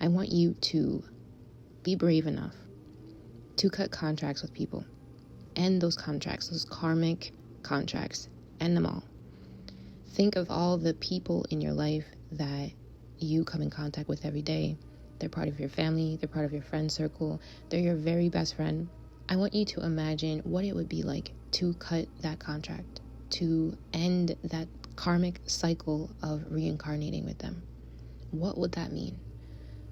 I want you to be brave enough to cut contracts with people. End those contracts, those karmic contracts. End them all. Think of all the people in your life that you come in contact with every day. They're part of your family. They're part of your friend circle. They're your very best friend. I want you to imagine what it would be like to cut that contract, to end that karmic cycle of reincarnating with them. What would that mean?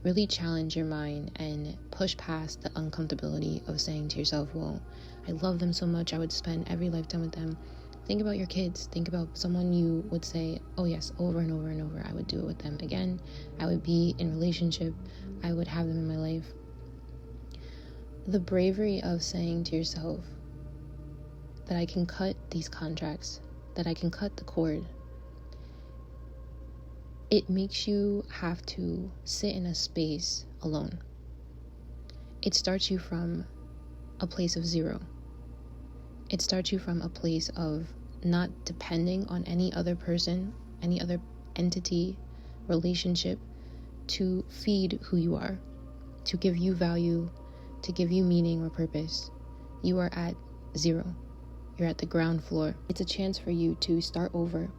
Really challenge your mind and push past the uncomfortability of saying to yourself, well, I love them so much, I would spend every lifetime with them. Think about your kids. Think about someone you would say, oh yes, over and over and over, I would do it with them again. I would be in relationship. I would have them in my life. The bravery of saying to yourself that I can cut these contracts, that I can cut the cord, it makes you have to sit in a space alone. It starts you from a place of zero. It starts you from a place of not depending on any other person, any other entity, relationship to feed who you are, to give you value, to give you meaning or purpose. You are at zero. You're at the ground floor. It's a chance for you to start over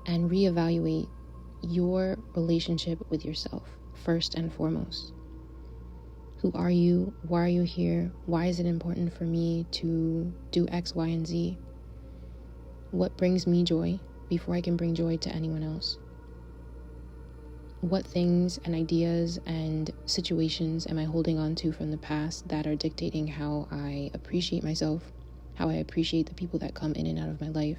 and reevaluate your relationship with yourself first and foremost. Who are you? Why are you here? Why is it important for me to do X, Y, and Z? What brings me joy before I can bring joy to anyone else? What things and ideas and situations am I holding on to from the past that are dictating how I appreciate myself, how I appreciate the people that come in and out of my life?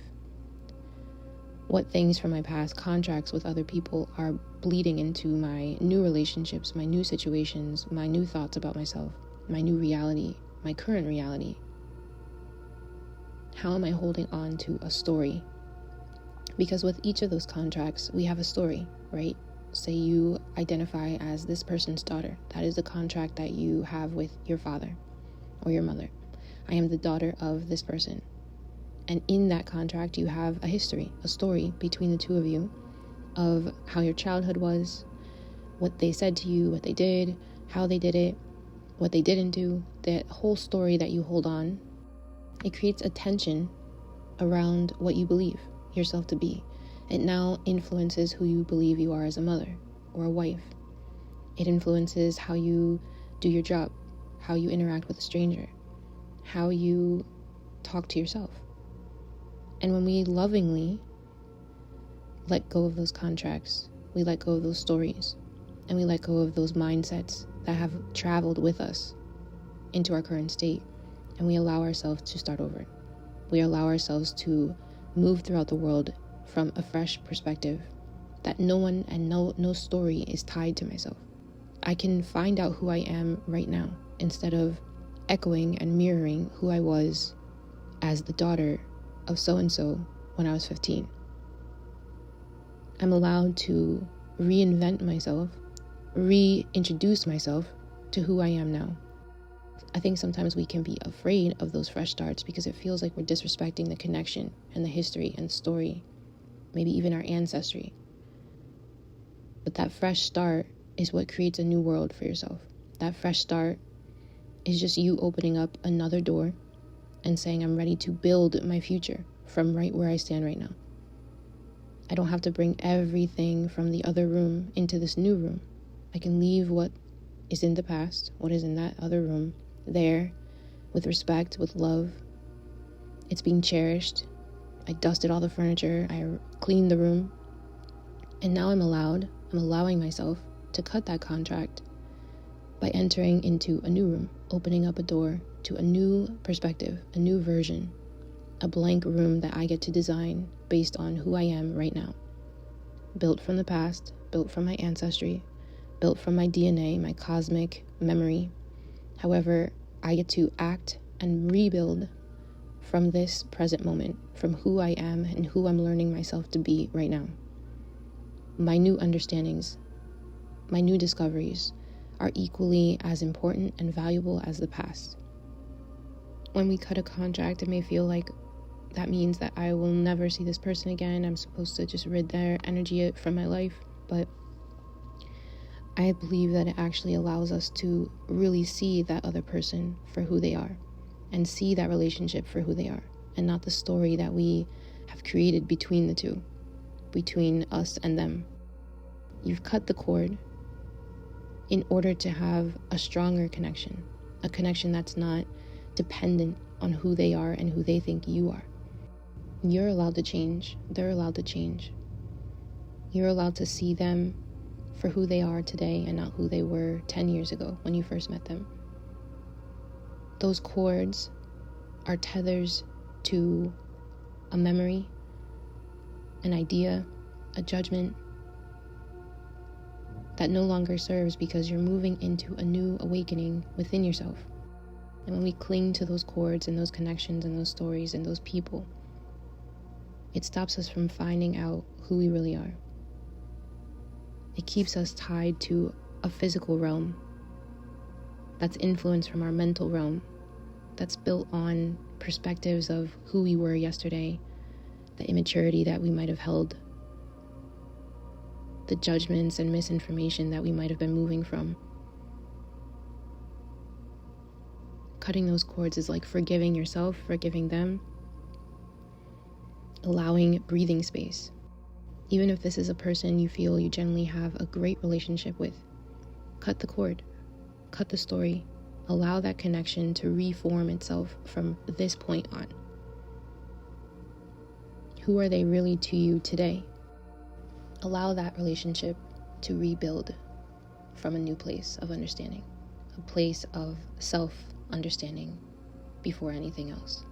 What things from my past contracts with other people are bleeding into my new relationships, my new situations, my new thoughts about myself, my new reality, my current reality? How am I holding on to a story? Because with each of those contracts, we have a story, right? Say you identify as this person's daughter. That is the contract that you have with your father or your mother. I am the daughter of this person. And in that contract, you have a history, a story between the two of you of how your childhood was, what they said to you, what they did, how they did it, what they didn't do, that whole story that you hold on. It creates a tension around what you believe yourself to be. It now influences who you believe you are as a mother or a wife. It influences how you do your job, how you interact with a stranger, how you talk to yourself. And when we lovingly let go of those contracts, we let go of those stories, and we let go of those mindsets that have traveled with us into our current state, and we allow ourselves to start over. We allow ourselves to move throughout the world from a fresh perspective, that no one and no story is tied to myself. I can find out who I am right now instead of echoing and mirroring who I was as the daughter of so-and-so when I was 15. I'm allowed to reinvent myself, reintroduce myself to who I am now. I think sometimes we can be afraid of those fresh starts because it feels like we're disrespecting the connection and the history and story, maybe even our ancestry. But that fresh start is what creates a new world for yourself. That fresh start is just you opening up another door and saying, I'm ready to build my future from right where I stand right now. I don't have to bring everything from the other room into this new room. I can leave what is in the past, what is in that other room, there, with respect, with love. It's being cherished. I dusted all the furniture. I cleaned the room. And now I'm allowing myself to cut that contract by entering into a new room, opening up a door to a new perspective, a new version, a blank room that I get to design based on who I am right now. Built from the past, built from my ancestry, built from my DNA, my cosmic memory. However, I get to act and rebuild from this present moment, from who I am and who I'm learning myself to be right now. My new understandings, my new discoveries are equally as important and valuable as the past. When we cut a contract, it may feel like that means that I will never see this person again. I'm supposed to just rid their energy from my life. But I believe that it actually allows us to really see that other person for who they are, and see that relationship for who they are, and not the story that we have created between the two, between us and them. You've cut the cord in order to have a stronger connection, a connection that's not dependent on who they are and who they think you are. You're allowed to change. They're allowed to change. You're allowed to see them for who they are today and not who they were 10 years ago when you first met them. Those cords are tethers to a memory, an idea, a judgment that no longer serves, because you're moving into a new awakening within yourself. And when we cling to those cords and those connections and those stories and those people, it stops us from finding out who we really are. It keeps us tied to a physical realm that's influenced from our mental realm, that's built on perspectives of who we were yesterday, the immaturity that we might have held, the judgments and misinformation that we might have been moving from. Cutting those cords is like forgiving yourself, forgiving them, allowing breathing space. Even if this is a person you feel you generally have a great relationship with, cut the cord, cut the story, allow that connection to reform itself from this point on. Who are they really to you today? Allow that relationship to rebuild from a new place of understanding, a place of self-understanding before anything else.